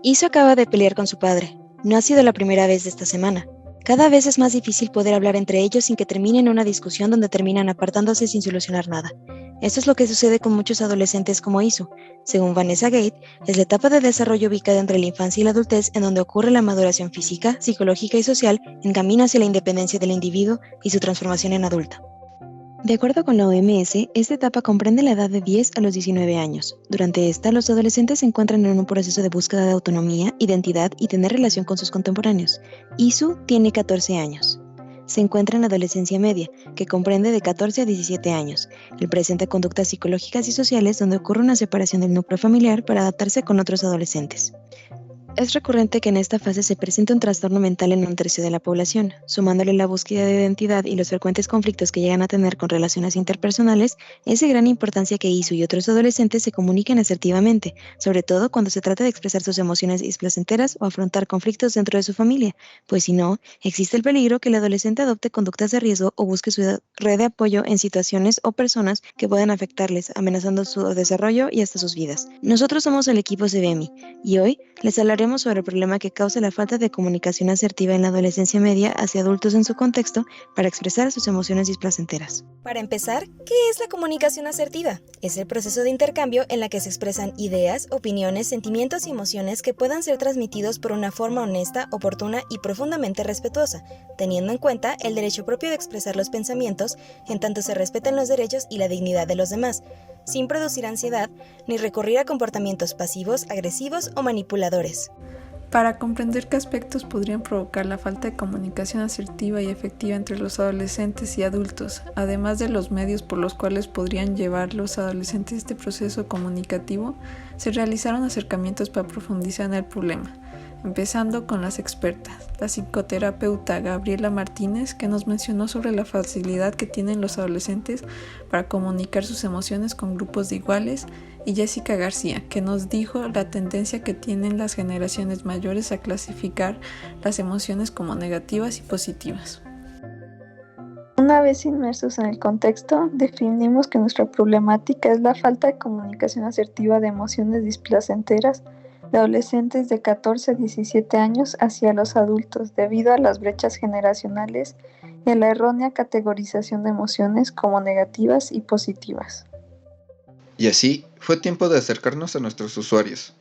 Iso acaba de pelear con su padre. No ha sido la primera vez de esta semana. Cada vez es más difícil poder hablar entre ellos sin que termine en una discusión donde terminan apartándose sin solucionar nada. Esto es lo que sucede con muchos adolescentes como Isu. Según Vanessa Gate, es la etapa de desarrollo ubicada entre la infancia y la adultez en donde ocurre la maduración física, psicológica y social en camino hacia la independencia del individuo y su transformación en adulto. De acuerdo con la OMS, esta etapa comprende la edad de 10 a los 19 años. Durante esta, los adolescentes se encuentran en un proceso de búsqueda de autonomía, identidad y tener relación con sus contemporáneos. Isu tiene 14 años. Se encuentra en la adolescencia media, que comprende de 14 a 17 años. Él presenta conductas psicológicas y sociales donde ocurre una separación del núcleo familiar para adaptarse con otros adolescentes. Es recurrente que en esta fase se presente un trastorno mental en un tercio de la población, sumándole la búsqueda de identidad y los frecuentes conflictos que llegan a tener con relaciones interpersonales, es de gran importancia que Isu y otros adolescentes se comuniquen asertivamente, sobre todo cuando se trata de expresar sus emociones displacenteras o afrontar conflictos dentro de su familia, pues si no, existe el peligro que el adolescente adopte conductas de riesgo o busque su red de apoyo en situaciones o personas que puedan afectarles, amenazando su desarrollo y hasta sus vidas. Nosotros somos el equipo CBEMI y hoy les hablaremos sobre el problema que causa la falta de comunicación asertiva en la adolescencia media hacia adultos en su contexto para expresar sus emociones displacenteras. Para empezar, ¿qué es la comunicación asertiva? Es el proceso de intercambio en la que se expresan ideas, opiniones, sentimientos y emociones que puedan ser transmitidos por una forma honesta, oportuna y profundamente respetuosa, teniendo en cuenta el derecho propio de expresar los pensamientos en tanto se respeten los derechos y la dignidad de los demás, sin producir ansiedad ni recurrir a comportamientos pasivos, agresivos o manipuladores. Para comprender qué aspectos podrían provocar la falta de comunicación asertiva y efectiva entre los adolescentes y adultos, además de los medios por los cuales podrían llevar los adolescentes este proceso comunicativo, se realizaron acercamientos para profundizar en el problema, empezando con las expertas, la psicoterapeuta Gabriela Martínez, que nos mencionó sobre la facilidad que tienen los adolescentes para comunicar sus emociones con grupos de iguales, y Jessica García, que nos dijo la tendencia que tienen las generaciones mayores a clasificar las emociones como negativas y positivas. Una vez inmersos en el contexto, definimos que nuestra problemática es la falta de comunicación asertiva de emociones displacenteras de adolescentes de 14 a 17 años hacia los adultos debido a las brechas generacionales y a la errónea categorización de emociones como negativas y positivas. Y así, fue tiempo de acercarnos a nuestros usuarios.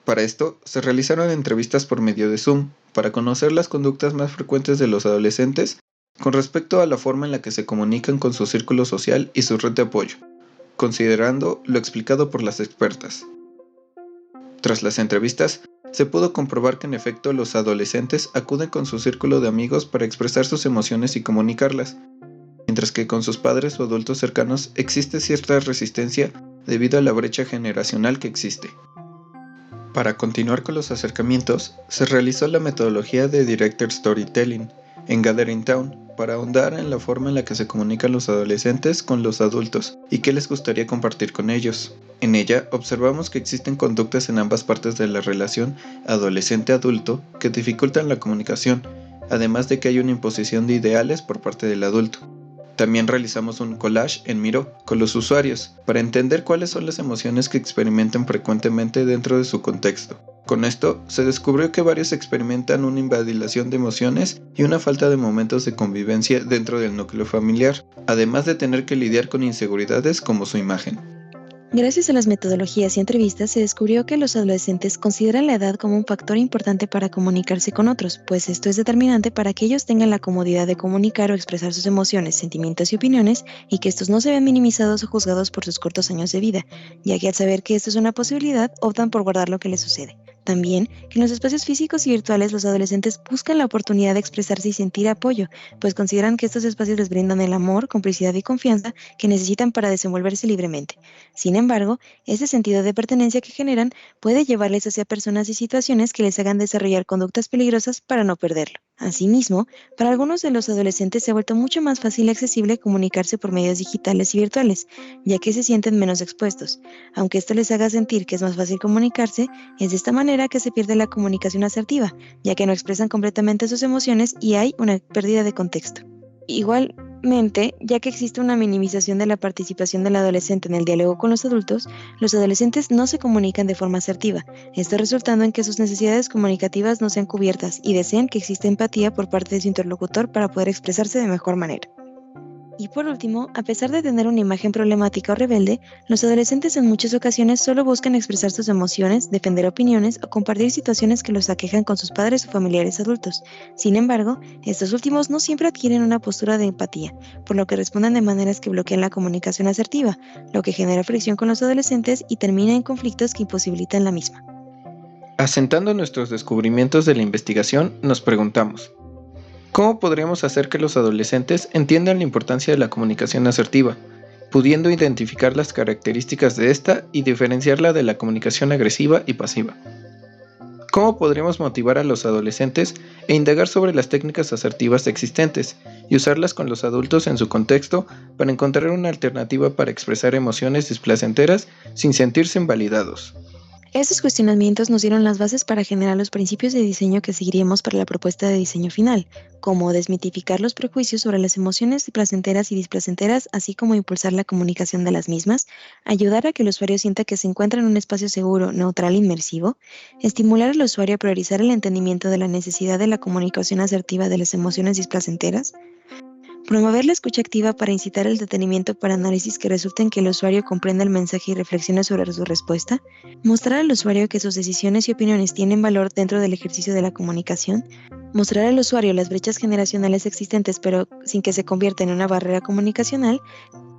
Para esto, se realizaron entrevistas por medio de Zoom, para conocer las conductas más frecuentes de los adolescentes con respecto a la forma en la que se comunican con su círculo social y su red de apoyo, considerando lo explicado por las expertas. Tras las entrevistas, se pudo comprobar que en efecto los adolescentes acuden con su círculo de amigos para expresar sus emociones y comunicarlas, mientras que con sus padres o adultos cercanos existe cierta resistencia debido a la brecha generacional que existe. Para continuar con los acercamientos, se realizó la metodología de Directed Storytelling en Gathering Town para ahondar en la forma en la que se comunican los adolescentes con los adultos y qué les gustaría compartir con ellos. En ella observamos que existen conductas en ambas partes de la relación adolescente-adulto que dificultan la comunicación, además de que hay una imposición de ideales por parte del adulto. También realizamos un collage en Miro con los usuarios para entender cuáles son las emociones que experimentan frecuentemente dentro de su contexto. Con esto, se descubrió que varios experimentan una invalidación de emociones y una falta de momentos de convivencia dentro del núcleo familiar, además de tener que lidiar con inseguridades como su imagen. Gracias a las metodologías y entrevistas se descubrió que los adolescentes consideran la edad como un factor importante para comunicarse con otros, pues esto es determinante para que ellos tengan la comodidad de comunicar o expresar sus emociones, sentimientos y opiniones, y que estos no se vean minimizados o juzgados por sus cortos años de vida, ya que al saber que esto es una posibilidad, optan por guardar lo que les sucede. También, que en los espacios físicos y virtuales los adolescentes buscan la oportunidad de expresarse y sentir apoyo, pues consideran que estos espacios les brindan el amor, complicidad y confianza que necesitan para desenvolverse libremente. Sin embargo, ese sentido de pertenencia que generan puede llevarles hacia personas y situaciones que les hagan desarrollar conductas peligrosas para no perderlo. Asimismo, para algunos de los adolescentes se ha vuelto mucho más fácil y accesible comunicarse por medios digitales y virtuales, ya que se sienten menos expuestos. Aunque esto les haga sentir que es más fácil comunicarse, es de esta manera que se pierde la comunicación asertiva, ya que no expresan completamente sus emociones y hay una pérdida de contexto. Igualmente, ya que existe una minimización de la participación del adolescente en el diálogo con los adolescentes no se comunican de forma asertiva, esto resultando en que sus necesidades comunicativas no sean cubiertas y desean que exista empatía por parte de su interlocutor para poder expresarse de mejor manera. Y por último, a pesar de tener una imagen problemática o rebelde, los adolescentes en muchas ocasiones solo buscan expresar sus emociones, defender opiniones o compartir situaciones que los aquejan con sus padres o familiares adultos. Sin embargo, estos últimos no siempre adquieren una postura de empatía, por lo que responden de maneras que bloquean la comunicación asertiva, lo que genera fricción con los adolescentes y termina en conflictos que imposibilitan la misma. Asentando nuestros descubrimientos de la investigación, nos preguntamos: ¿cómo podríamos hacer que los adolescentes entiendan la importancia de la comunicación asertiva, pudiendo identificar las características de esta y diferenciarla de la comunicación agresiva y pasiva? ¿Cómo podríamos motivar a los adolescentes e indagar sobre las técnicas asertivas existentes y usarlas con los adultos en su contexto para encontrar una alternativa para expresar emociones displacenteras sin sentirse invalidados? Estos cuestionamientos nos dieron las bases para generar los principios de diseño que seguiríamos para la propuesta de diseño final, como desmitificar los prejuicios sobre las emociones placenteras y displacenteras, así como impulsar la comunicación de las mismas, ayudar a que el usuario sienta que se encuentra en un espacio seguro, neutral e inmersivo, estimular al usuario a priorizar el entendimiento de la necesidad de la comunicación asertiva de las emociones displacenteras, promover la escucha activa para incitar el detenimiento para análisis que resulten que el usuario comprenda el mensaje y reflexione sobre su respuesta, mostrar al usuario que sus decisiones y opiniones tienen valor dentro del ejercicio de la comunicación, mostrar al usuario las brechas generacionales existentes pero sin que se convierta en una barrera comunicacional,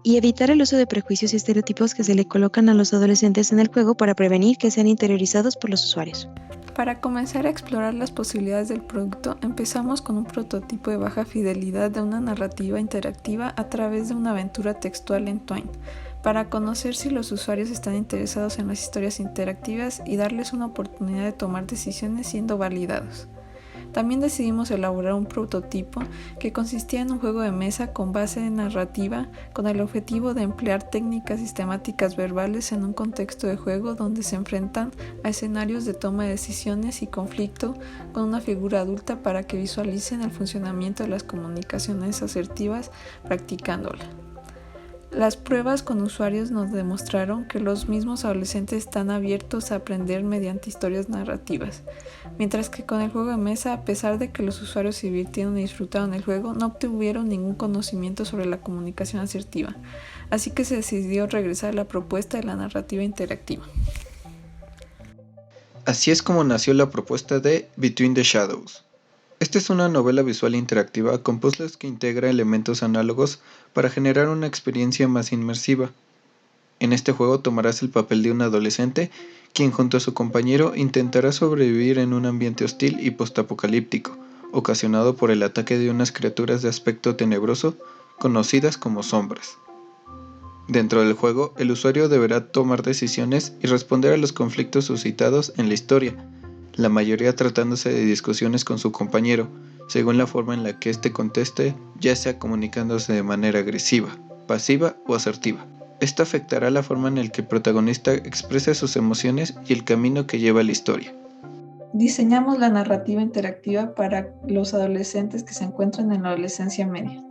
y evitar el uso de prejuicios y estereotipos que se le colocan a los adolescentes en el juego para prevenir que sean interiorizados por los usuarios. Para comenzar a explorar las posibilidades del producto, empezamos con un prototipo de baja fidelidad de una narrativa interactiva a través de una aventura textual en Twine, para conocer si los usuarios están interesados en las historias interactivas y darles una oportunidad de tomar decisiones siendo validados. También decidimos elaborar un prototipo que consistía en un juego de mesa con base de narrativa con el objetivo de emplear técnicas sistemáticas verbales en un contexto de juego donde se enfrentan a escenarios de toma de decisiones y conflicto con una figura adulta para que visualicen el funcionamiento de las comunicaciones asertivas practicándola. Las pruebas con usuarios nos demostraron que los mismos adolescentes están abiertos a aprender mediante historias narrativas, mientras que con el juego de mesa, a pesar de que los usuarios se divirtieron y disfrutaron el juego, no obtuvieron ningún conocimiento sobre la comunicación asertiva, así que se decidió regresar a la propuesta de la narrativa interactiva. Así es como nació la propuesta de Between the Shadows. Esta es una novela visual interactiva con puzzles que integra elementos análogos para generar una experiencia más inmersiva. En este juego tomarás el papel de un adolescente quien junto a su compañero intentará sobrevivir en un ambiente hostil y postapocalíptico, ocasionado por el ataque de unas criaturas de aspecto tenebroso conocidas como sombras. Dentro del juego, el usuario deberá tomar decisiones y responder a los conflictos suscitados en la historia, la mayoría tratándose de discusiones con su compañero, según la forma en la que éste conteste, ya sea comunicándose de manera agresiva, pasiva o asertiva. Esto afectará la forma en la que el protagonista expresa sus emociones y el camino que lleva la historia. Diseñamos la narrativa interactiva para los adolescentes que se encuentran en la adolescencia media,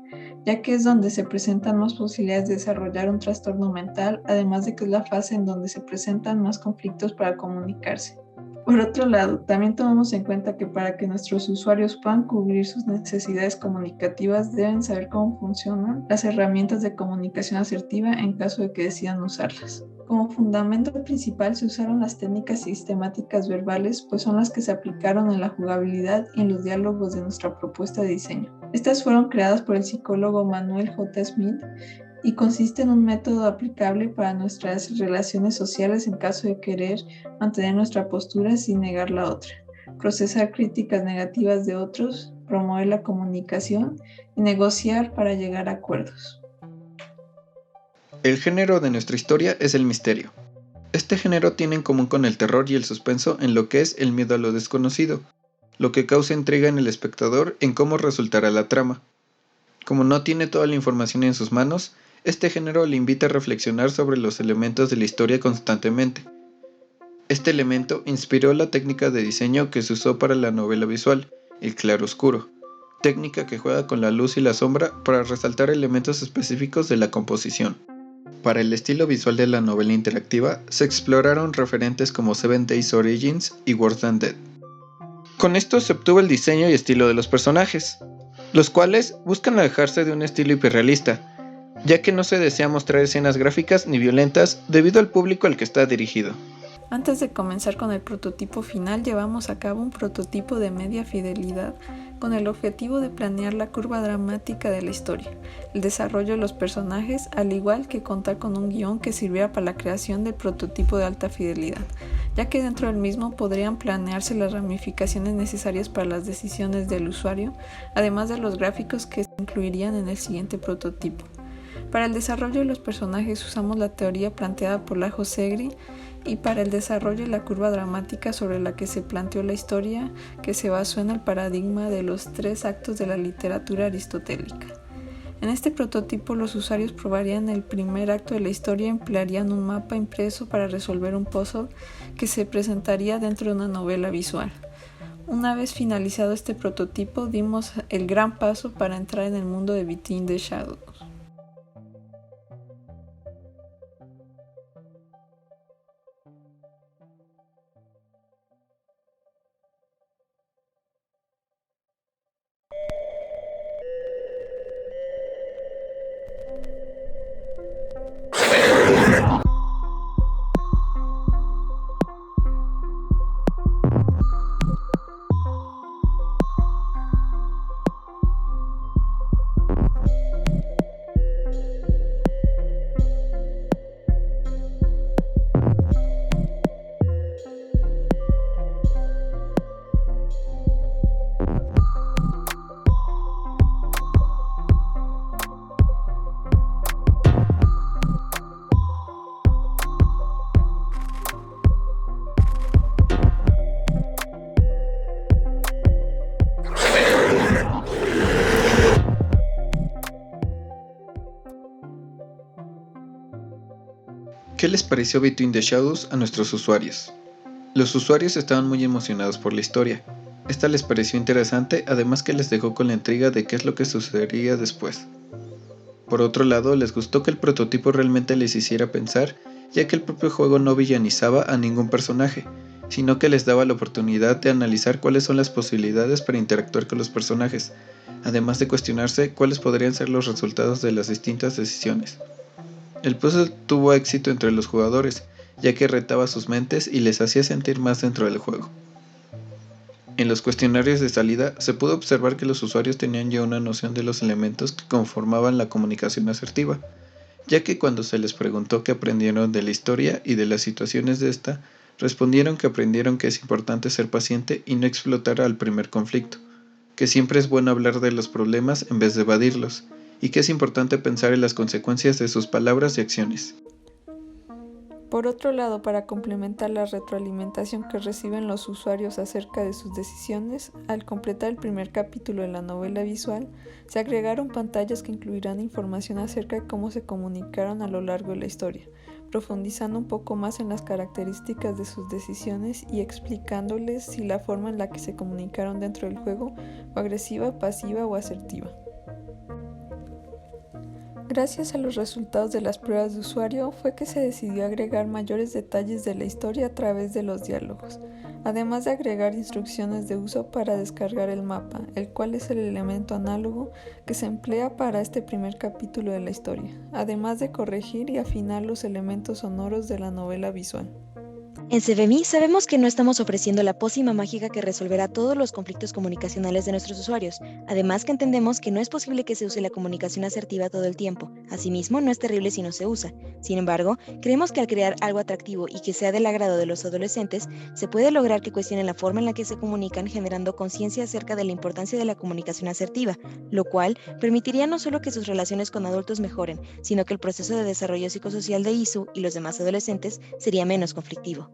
ya que es donde se presentan más posibilidades de desarrollar un trastorno mental, además de que es la fase en donde se presentan más conflictos para comunicarse. Por otro lado, también tomamos en cuenta que para que nuestros usuarios puedan cubrir sus necesidades comunicativas deben saber cómo funcionan las herramientas de comunicación asertiva en caso de que decidan usarlas. Como fundamento principal se usaron las técnicas sistemáticas verbales, pues son las que se aplicaron en la jugabilidad y en los diálogos de nuestra propuesta de diseño. Estas fueron creadas por el psicólogo Manuel J. Smith y consiste en un método aplicable para nuestras relaciones sociales en caso de querer mantener nuestra postura sin negar la otra, procesar críticas negativas de otros, promover la comunicación y negociar para llegar a acuerdos. El género de nuestra historia es el misterio. Este género tiene en común con el terror y el suspenso en lo que es el miedo a lo desconocido, lo que causa intriga en el espectador en cómo resultará la trama. Como no tiene toda la información en sus manos, este género le invita a reflexionar sobre los elementos de la historia constantemente. Este elemento inspiró la técnica de diseño que se usó para la novela visual, el claroscuro, técnica que juega con la luz y la sombra para resaltar elementos específicos de la composición. Para el estilo visual de la novela interactiva, se exploraron referentes como Seven Days Origins y Worse Than Dead. Con esto se obtuvo el diseño y estilo de los personajes, los cuales buscan alejarse de un estilo hiperrealista, ya que no se desea mostrar escenas gráficas ni violentas debido al público al que está dirigido. Antes de comenzar con el prototipo final, llevamos a cabo un prototipo de media fidelidad con el objetivo de planear la curva dramática de la historia, el desarrollo de los personajes, al igual que contar con un guión que sirviera para la creación del prototipo de alta fidelidad, ya que dentro del mismo podrían planearse las ramificaciones necesarias para las decisiones del usuario, además de los gráficos que se incluirían en el siguiente prototipo. Para el desarrollo de los personajes usamos la teoría planteada por Lajo Segri, y para el desarrollo de la curva dramática sobre la que se planteó la historia, que se basó en el paradigma de los 3 actos de la literatura aristotélica. En este prototipo los usuarios probarían el primer acto de la historia y emplearían un mapa impreso para resolver un puzzle que se presentaría dentro de una novela visual. Una vez finalizado este prototipo, dimos el gran paso para entrar en el mundo de Between the Shadows. ¿Qué les pareció Between the Shadows a nuestros usuarios? Los usuarios estaban muy emocionados por la historia. Esta les pareció interesante, además que les dejó con la intriga de qué es lo que sucedería después. Por otro lado, les gustó que el prototipo realmente les hiciera pensar, ya que el propio juego no villanizaba a ningún personaje, sino que les daba la oportunidad de analizar cuáles son las posibilidades para interactuar con los personajes, además de cuestionarse cuáles podrían ser los resultados de las distintas decisiones. El puzzle tuvo éxito entre los jugadores, ya que retaba sus mentes y les hacía sentir más dentro del juego. En los cuestionarios de salida se pudo observar que los usuarios tenían ya una noción de los elementos que conformaban la comunicación asertiva, ya que cuando se les preguntó qué aprendieron de la historia y de las situaciones de esta, respondieron que aprendieron que es importante ser paciente y no explotar al primer conflicto, que siempre es bueno hablar de los problemas en vez de evadirlos, y que es importante pensar en las consecuencias de sus palabras y acciones. Por otro lado, para complementar la retroalimentación que reciben los usuarios acerca de sus decisiones, al completar el primer capítulo de la novela visual, se agregaron pantallas que incluirán información acerca de cómo se comunicaron a lo largo de la historia, profundizando un poco más en las características de sus decisiones y explicándoles si la forma en la que se comunicaron dentro del juego fue agresiva, pasiva o asertiva. Gracias a los resultados de las pruebas de usuario fue que se decidió agregar mayores detalles de la historia a través de los diálogos, además de agregar instrucciones de uso para descargar el mapa, el cual es el elemento análogo que se emplea para este primer capítulo de la historia, además de corregir y afinar los elementos sonoros de la novela visual. En CVMI sabemos que no estamos ofreciendo la pócima mágica que resolverá todos los conflictos comunicacionales de nuestros usuarios, además que entendemos que no es posible que se use la comunicación asertiva todo el tiempo. Asimismo, no es terrible si no se usa. Sin embargo, creemos que al crear algo atractivo y que sea del agrado de los adolescentes, se puede lograr que cuestionen la forma en la que se comunican, generando conciencia acerca de la importancia de la comunicación asertiva, lo cual permitiría no solo que sus relaciones con adultos mejoren, sino que el proceso de desarrollo psicosocial de ISU y los demás adolescentes sería menos conflictivo.